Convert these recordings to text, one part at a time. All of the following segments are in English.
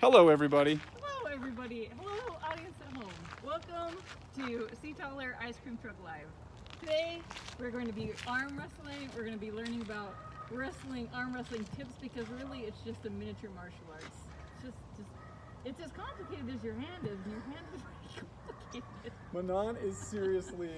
Hello, everybody. Hello, everybody. Hello, audience at home. Welcome to SeeTaller Ice Cream Truck Live. Today, we're going to be arm wrestling. We're going to be learning about arm wrestling tips, because really it's just a miniature martial arts. It's as complicated as your hand is, and your hand is very complicated. Manon is seriously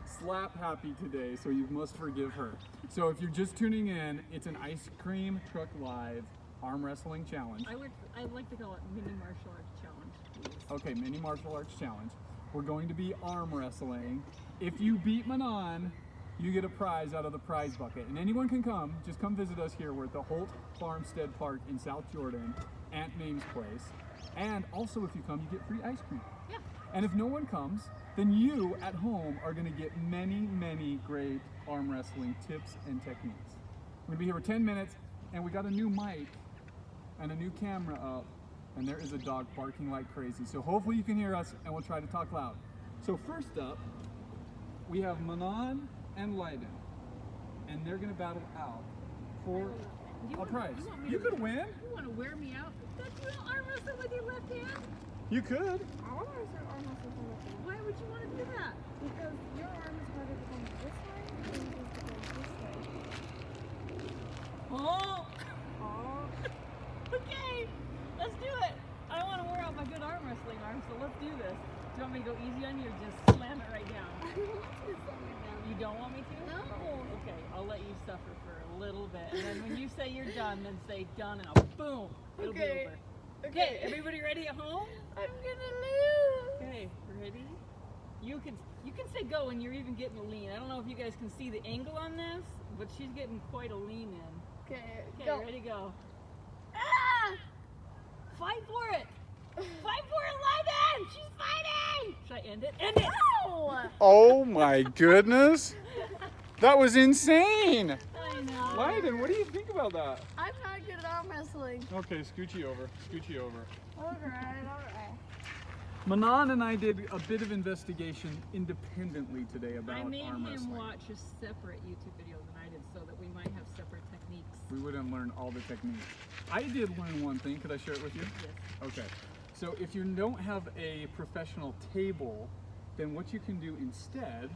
slap happy today, so you must forgive her. So if you're just tuning in, it's an Ice Cream Truck Live arm wrestling challenge. I'd like to call it mini martial arts challenge, please. Okay, mini martial arts challenge. We're going to be arm wrestling. If you beat Manon, you get a prize out of the prize bucket. And anyone can come, just come visit us here. We're at the Holt Farmstead Park in South Jordan, Aunt Mame's place. And also if you come, you get free ice cream. Yeah. And if no one comes, then you at home are gonna get many, many great arm wrestling tips and techniques. We're gonna be here for 10 minutes, and we got a new mic and a new camera up, and there is a dog barking like crazy. So hopefully you can hear us, and we'll try to talk loud. So first up, we have Manon and Leiden, and they're gonna battle out for a prize. You could win. You want to wear me out? Don't you arm wrestle with your left hand? You could. I want to start arm wrestling from left hand. Why would you want to do that? Because your arm is harder to come this way than it is to go this way. Oh! Oh. Okay, let's do it. I want to wear out my good arm wrestling arm, so let's do this. Do you want me to go easy on you, or just slam it right down? I want to slam it down. You don't want me to? No. Okay, I'll let you suffer for a little bit, and then when you say you're done, then say done, and I'll boom. It'll be Okay. over. Okay. Everybody ready at home? I'm gonna lose. Okay, ready? You can say go, and you're even getting a lean. I don't know if you guys can see the angle on this, but she's getting quite a lean in. Okay, Okay, go. ready, go. Ah! Fight for it! Fight for it, Leiden! She's fighting! Should I end it? End it! No! Oh my goodness. That was insane. I know. Leiden, what do you think about that? I'm not good at arm wrestling. Okay, scoochie over, scoochie over. Alright. Manon and I did a bit of investigation independently today about I made arm him wrestling. watch a separate YouTube video than I did, so that we might have separate techniques. We wouldn't learn all the techniques. I did learn one thing. Could I share it with you? Yes. Okay. So if you don't have a professional table, then what you can do instead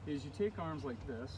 is you take arms like this,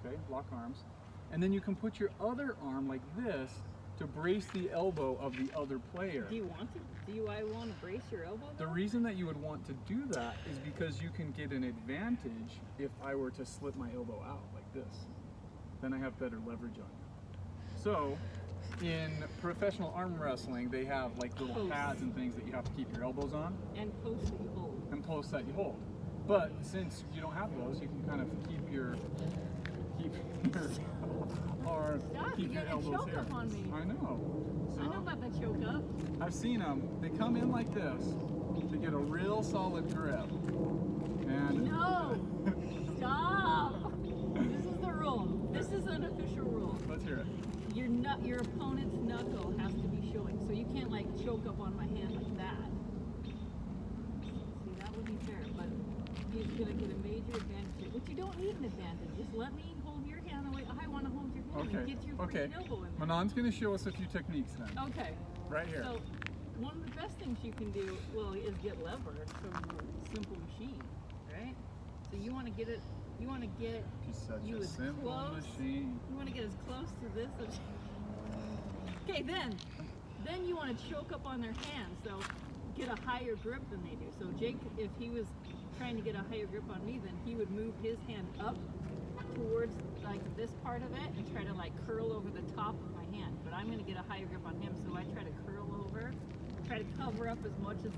okay, lock arms, and then you can put your other arm like this to brace the elbow of the other player. Do you want to? Do I want to brace your elbow? The though? reason that you would want to do that is because you can get an advantage if I were to slip my elbow out like this. Then I have better leverage on you. So, in professional arm wrestling, they have like little Posts. pads and things that you have to keep your elbows on, And post that you hold. and posts that you hold. But since you don't have those, you can kind of keep your arm, Stop, keep you're your gonna elbows choke here. up on me. I know. So, I know about the choke up. I've seen them. They come in like this to get a real solid grip. And No! Stop! This is the rule. This is an official rule. let's hear it. Your opponent's knuckle has to be showing, so you can't like choke up on my hand like that. See, that would be fair, but he's gonna get a major advantage here. But you don't need an advantage. Just let me hold your hand the way I want to hold your hand and Okay. get your Okay. freaking elbow in there. Manon's going to show us a few techniques then. Okay. Right here. So one of the best things you can do, well, is get leverage from a simple machine, right? So you want to get it. You want to get. She's such You a as simple close. machine. You want to get as close to this as. Okay, then you want to choke up on their hand, so get a higher grip than they do. So Jake, if he was trying to get a higher grip on me, then he would move his hand up towards like this part of it and try to like curl over the top of my hand. But I'm going to get a higher grip on him, so I try to curl over, try to cover up as much as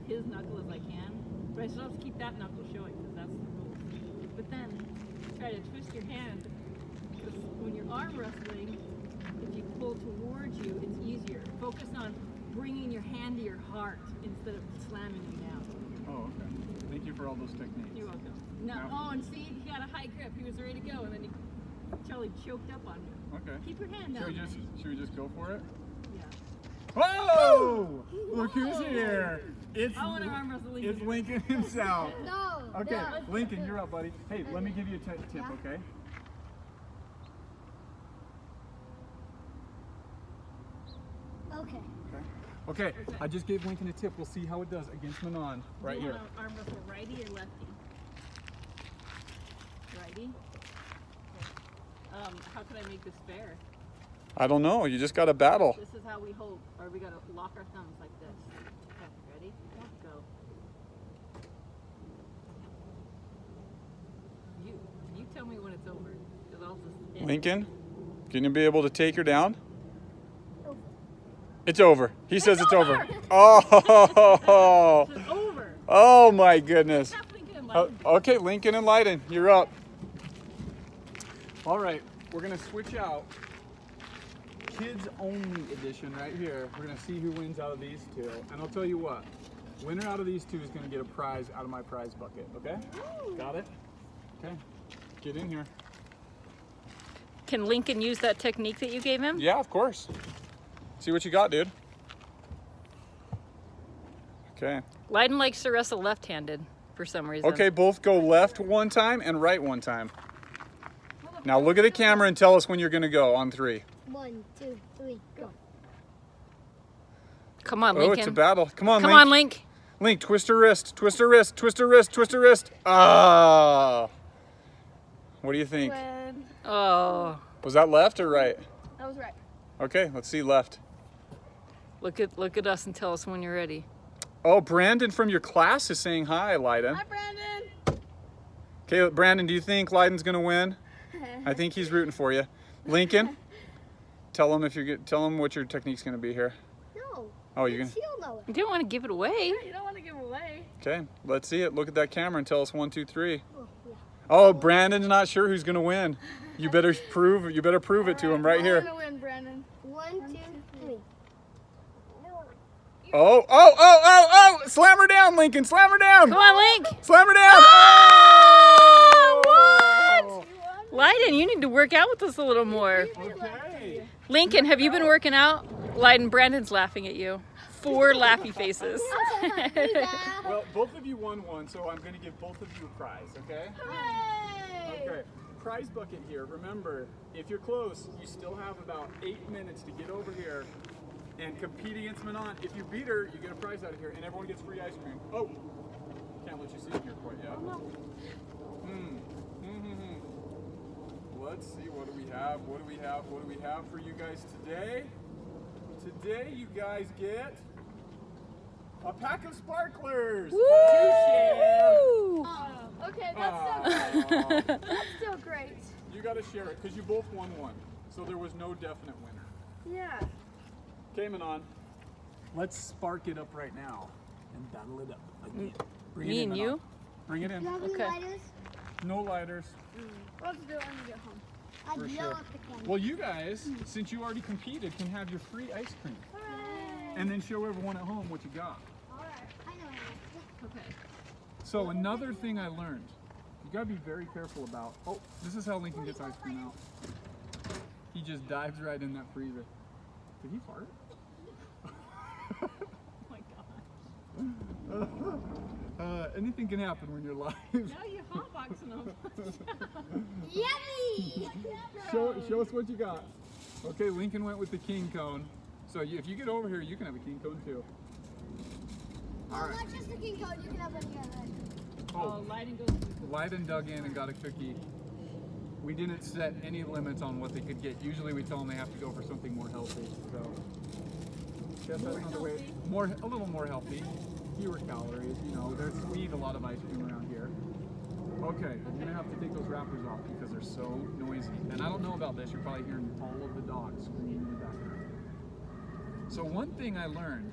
his knuckle as I can. But I still have to keep that knuckle showing, because that's the rule. But then try to twist your hand, because when you're arm wrestling, if you pull towards you, it's easier. Focus on bringing your hand to your heart instead of slamming you down. Oh, okay. Thank you for all those techniques. You're welcome. No, Now- oh, and see, he got a high grip. He was ready to go, and then Charlie choked up on you. Okay. Keep your hand Should down. we just go for it? Yeah. Whoa! Look who's Whoa! here. It's I want to arm wrestle you. It's Lincoln himself. No. Okay, No. Lincoln, you're up, buddy. Hey, let me give you a tip, Yeah. okay? Okay. Okay. Okay, I just gave Lincoln a tip. We'll see how it does against Manon right Do you here. want to arm wrestle righty or lefty? Righty? Okay. How can I make this fair? I don't know. You just got to battle. This is how we hold, or we gotta lock our thumbs like this. Okay, ready? Go. You tell me when it's over, because I'll just end. Lincoln, can you be able to take her down? It's over. He says it's over. Oh, It's over. oh my goodness. Tap Lincoln and Leiden. Okay, Lincoln and Leiden, you're up. All right, we're gonna switch out. Kids only edition right here. We're gonna see who wins out of these two. And I'll tell you what, winner out of these two is gonna get a prize out of my prize bucket, okay? Got it? Okay, get in here. Can Lincoln use that technique that you gave him? Yeah, of course. See what you got, dude. Okay. Leiden likes to wrestle left-handed for some reason. Okay, both go left one time and right one time. Now look at the camera and tell us when you're gonna go on 3. 1, 2, 3, go. Come on, Oh, Lincoln. it's a battle. Come on, Come Link. on, Link. Link, twist her wrist, twist her wrist, twist her wrist, twist her wrist. Ah. What do you think? When Oh, Was that left or right? that was right. Okay, let's see left. look at us and tell us when you're ready. Oh, Brandon from your class is saying hi, Leiden. Hi, Brandon. Okay, Brandon, do you think Leiden's gonna win? I think he's rooting for you. Lincoln, tell him what your technique's gonna be here. No. Oh, you're gonna. He'll know it. You don't want to give it away. You don't want to give away. Okay, let's see it. Look at that camera and tell us 1, 2, 3. Oh, yeah. Oh, Brandon's not sure who's gonna win. You better prove it to him right I'm here. gonna win, Brandon. 1, 2, 3. Oh! Slam her down, Lincoln. Slam her down. Come on, Link. Slam her down. Oh! Leiden, you need to work out with us a little more. Okay. Lincoln, have you been working out? Leiden, Brandon's laughing at you. 4 laughy faces. Well, both of you won one, so I'm going to give both of you a prize, okay? Hooray! Okay. Prize bucket here. Remember, if you're close, you still have about 8 minutes to get over here and compete against Manon. If you beat her, you get a prize out of here, and everyone gets free ice cream. Oh! Can't let you see it here quite yet. Let's see, what do we have? What do we have for you guys today? Today, you guys get a pack of sparklers to share. Oh, okay, that's still great. You got to share it because you both won one, so there was no definite winner. Yeah. Okay, Manon, let's spark it up right now and battle it up again. Bring Me it in, and Manon. you? Bring it in. Do you have any Okay. lighters? No lighters. I'll just do it when we get home. I'd For yell sure. at the camera. Well, you guys, since you already competed, can have your free ice cream Hooray! and then show everyone at home what you got. Alright, I know it. Okay. So another thing I learned, you gotta be very careful about. Oh, this is how Lincoln gets ice cream out. He just dives right in that freezer. Did he fart? Oh my God. Anything can happen when you're live. Now you're hotboxing them. Yummy! Show us what you got. Okay, Lincoln went with the king cone. So if you get over here, you can have a king cone too. No, All right. not just the king code, you can have any other. Oh, Leiden goes to Leiden dug in and got a cookie. We didn't set any limits on what they could get. Usually we tell them they have to go for something more healthy. So guess that's not the way. A little more healthy. Fewer calories, you know. We eat a lot of ice cream around here. Okay, I'm gonna have to take those wrappers off because they're so noisy. And I don't know about this, you're probably hearing all of the dogs screaming in the background. So one thing I learned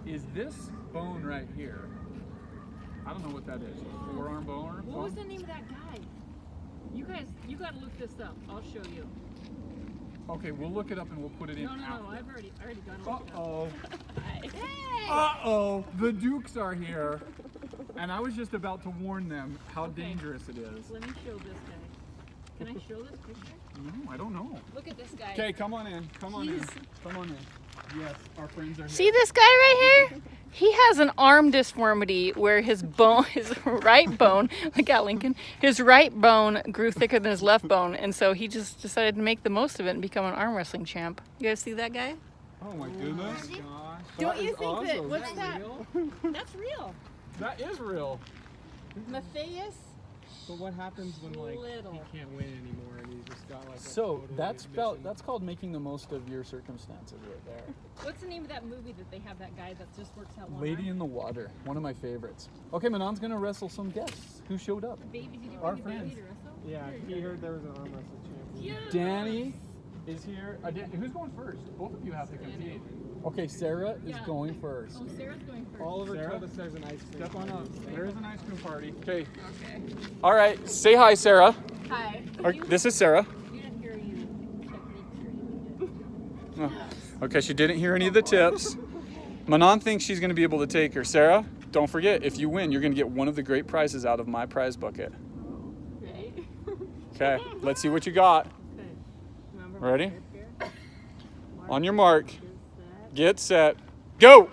is this bone right here. I don't know what that is. Forearm bone? What was the name of that guy? You guys, you gotta look this up. I'll show you. Okay, we'll look it up and we'll put it in. No, after. I already got it. Uh-oh. Hey! Uh-oh. The Dukes are here. And I was just about to warn them how Okay. dangerous it is. Let me show this guy. Can I show this picture? No, I don't know. Look at this guy. Okay, come on in. Come on in. Jeez. Come on in. Yes, our friends are here. See this guy right here? He has an arm deformity where his bone, his right bone, look out Lincoln, his right bone grew thicker than his left bone, and so he just decided to make the most of it and become an arm wrestling champ. You guys see that guy? Oh my goodness. Gosh. Don't you is think that? awesome. What's Is that? real? That's real. That is real. Matthias. But what happens when like Little. he can't win anymore and he's just got like a So total missing- that's called making the most of your circumstances right there. What's the name of that movie that they have that guy that just works out one Lady arm? in the Water, one of my favorites. Okay, Manon's gonna wrestle some guests who showed up. Baby, did you Our bring a baby friends. to wrestle? Yeah, he heard there was an arm wrestle champion. Yeah. Danny is here. Who's going first? Both of you have to compete. Okay, Sarah is Yeah. going first. Oh, Sarah's going first. Oliver Sarah? told us there's an ice cream. Step on up. There is an ice cream party. Okay. Okay. All right. Say hi, Sarah. Hi. This is Sarah. You didn't hear any techniques or anything, Oh. Okay, she didn't hear any of the tips. Manon thinks she's going to be able to take her. Sarah, don't forget, if you win, you're going to get one of the great prizes out of my prize bucket. did you? Okay, let's see what you got. Okay. Remember Ready? my grip here? On your mark, Is that- get set, go!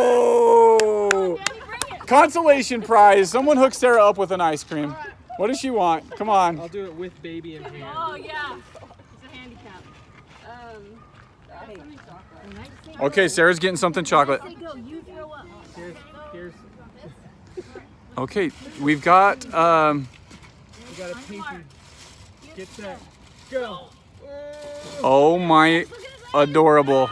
Oh! Daddy, bring it. Consolation prize. Someone hook Sarah up with an ice cream. What does she want? Come on. I'll do it with baby in hand. Oh yeah. It's a handicap. Hey. When I say Okay, Sarah's getting something chocolate. say go, you throw up. Here's Okay, we've got, you got a pinky. Get set. Go. oh my, adorable.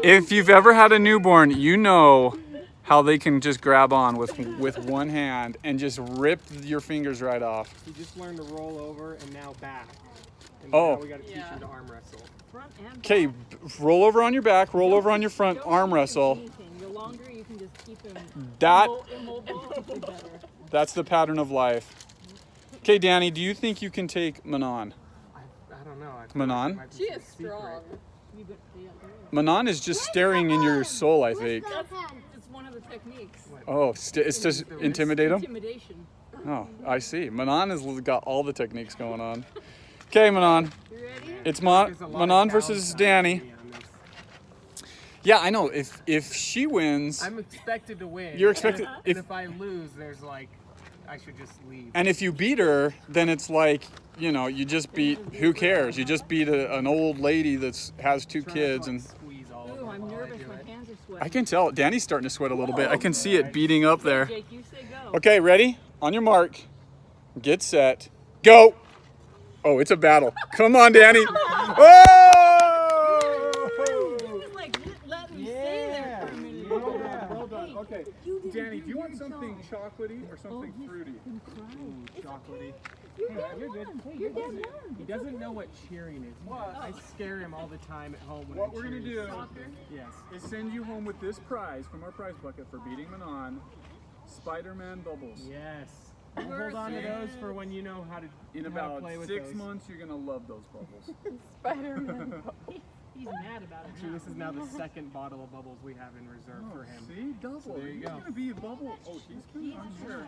If you've ever had a newborn, you know how they can just grab on with one hand and just rip your fingers right off. He just learned to roll over and now back. And Oh. now we got to teach Yeah. him to arm wrestle. Front and back. Okay, roll over on your back, roll over on your front, Don't arm make him wrestle. anything. The longer you can just keep him That, immobile, the better. that's the pattern of life. Okay, Danny, do you think you can take Manon? I don't know. I feel Manon? like it might be She some is secret. strong. You got, yeah, there you Manon is just staring in your soul, I think. go. It's one of the techniques. Oh, it's just intimidate them? Intimidation. Oh, I see. Manon has got all the techniques going on. Okay, Manon. You ready? It's There's a lot Manon of versus downside Danny. to me on this. Yeah, I know. If she wins, I'm expected to win. You're expected- And if- if I lose, there's like, I should just leave. and if you beat her, then it's like, you know, you just beat, who cares? You just beat an old lady that has two Trying kids. to, And like, squeeze all Ooh, over I'm while I nervous. do My it. hands are I sweating. can tell Danny's starting to sweat a little bit. I can see it beating up there. Jake, you say go. Okay, ready? On your mark, get set, go. Oh, it's a battle. Come on, Danny. Oh! Just like let me stay there for a minute. Well done. Okay. Danny, do you want something chocolatey or something fruity? Chocolatey. You're Hey, dead you're good. wrong. Hey, You're you're dead good. wrong. He doesn't know what cheering is. What? I scare him all the time at home when What I we're gonna cheer. do Soccer. Yes. is send you home with this prize from our prize bucket for beating Manon, Spider-Man bubbles. Yes. We'll hold on to those for when you know how to In how to about play with 6 those. months, you're gonna love those bubbles. Spider-Man. He's mad about it Actually, now. this is now the second bottle of bubbles we have in reserve for him. See, double. So there you He's go. gonna be a bubble. Oh, she's cute. I'm sure.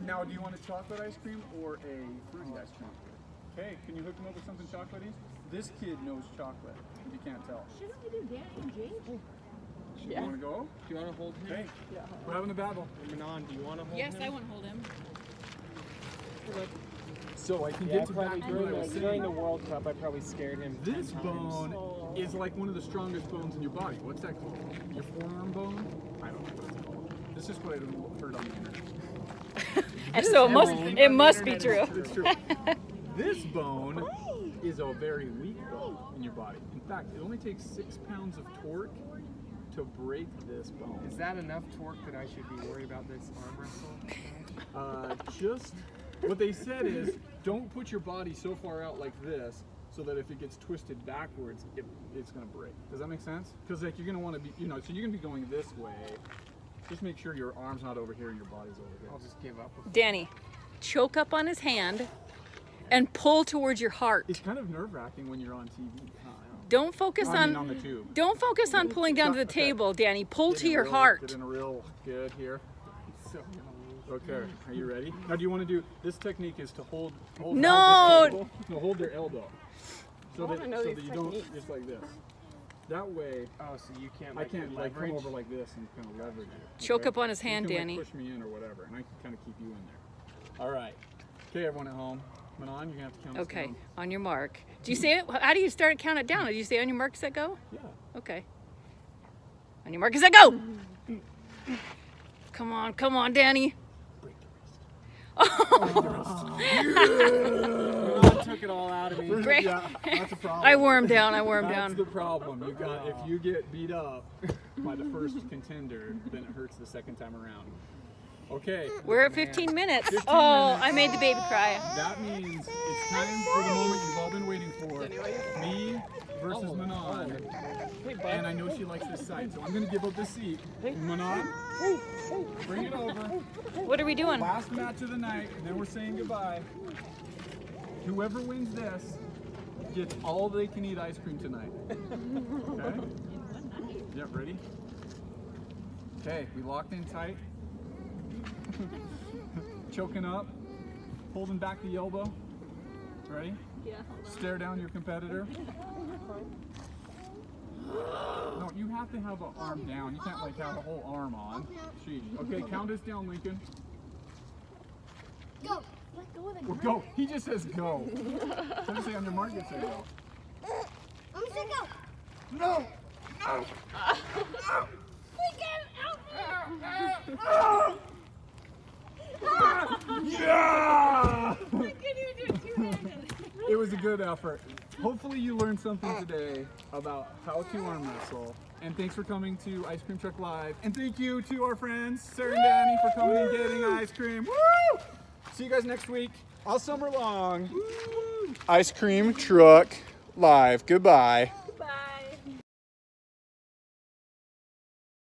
Now, do you want a chocolate ice cream or a fruity ice cream? Okay, can you hook him up with something chocolatey? This kid knows chocolate. If you can't tell. Shouldn't we do Danny and Jake? You want to go? Do you want to hold him? Okay. We're having a battle. Manon, do you want to hold Yes, him? I want to hold him. So I can Yeah, get to probably back to what I was during the saying. World Cup, I probably scared him. This 10 times. bone is like one of the strongest bones in your body. What's that called? Your forearm bone? I don't know what it's called. This is what I heard on the internet. So it must be Internet true. is It's true. This bone is a very weak bone in your body. In fact, it only takes 6 pounds of torque to break this bone. Is that enough torque that I should be worried about this arm wrestle? Just what they said is don't put your body so far out like this so that if it gets twisted backwards, it's gonna break. Does that make sense? Because like you're gonna want to be, you know, so you're gonna be going this way. Just make sure your arm's not over here and your body's over here. I'll just give up. Danny, choke up on his hand and pull towards your heart. It's kind of nerve-wracking when you're on TV. Don't focus I mean, on on the tube. don't focus on pulling down to the Okay. table, Danny. Pull Get to in your real- heart. Get in a real good here. So, Okay, are you ready? Now, do you want to do this technique? Is to hold No! the table. No, hold their elbow, so I that wanna know so these that you don't techniques. just like this. That way, oh, so you can't I like can't like come leverage? over like this and kind of leverage you. Choke okay? up on his hand, you can, Danny. Like, push me in or whatever, and I can kind of keep you in there. All right. Okay, everyone at home. Manon, you're gonna have to count us Okay, down. on your mark. Do you say it? How do you start to count it down? Do you say on your mark, set, go? Yeah. Okay. On your mark, set, go! Come on, Danny. Break the wrist. Oh. Manon took it all out of me. Great. Yeah, that's a problem. I wore him down. That's down. the problem. You got if you get beat up by the first contender, then it hurts the second time around. Okay. We're at 15 minutes. 15 Oh, minutes. I made the baby cry. That means it's time for the moment you've all been waiting for. Me versus Manon. And I know she likes this side, so I'm going to give up the seat. Manon, bring it over. What are we doing? Last match of the night, and then we're saying goodbye. Whoever wins this gets all they can eat ice cream tonight. Okay? Yep, ready? Okay, we locked in tight. Choking up, holding back the elbow. Ready? Yeah. Stare down your competitor. No, you have to have an arm down. You can't like have a whole arm on. Sheesh. Okay, count us down, Lincoln. Go. Let go of the Well, grip. go. He just says go. Don't say on your mark, it says go. I'm gonna say go. No! No! Yeah! It was a good effort. Hopefully you learned something today about how to arm wrestle. And thanks for coming to Ice Cream Truck Live. And thank you to our friends, Sarah and Danny, for coming and getting ice cream. Woo! See you guys next week, all summer long. Woo! Ice Cream Truck Live. Goodbye.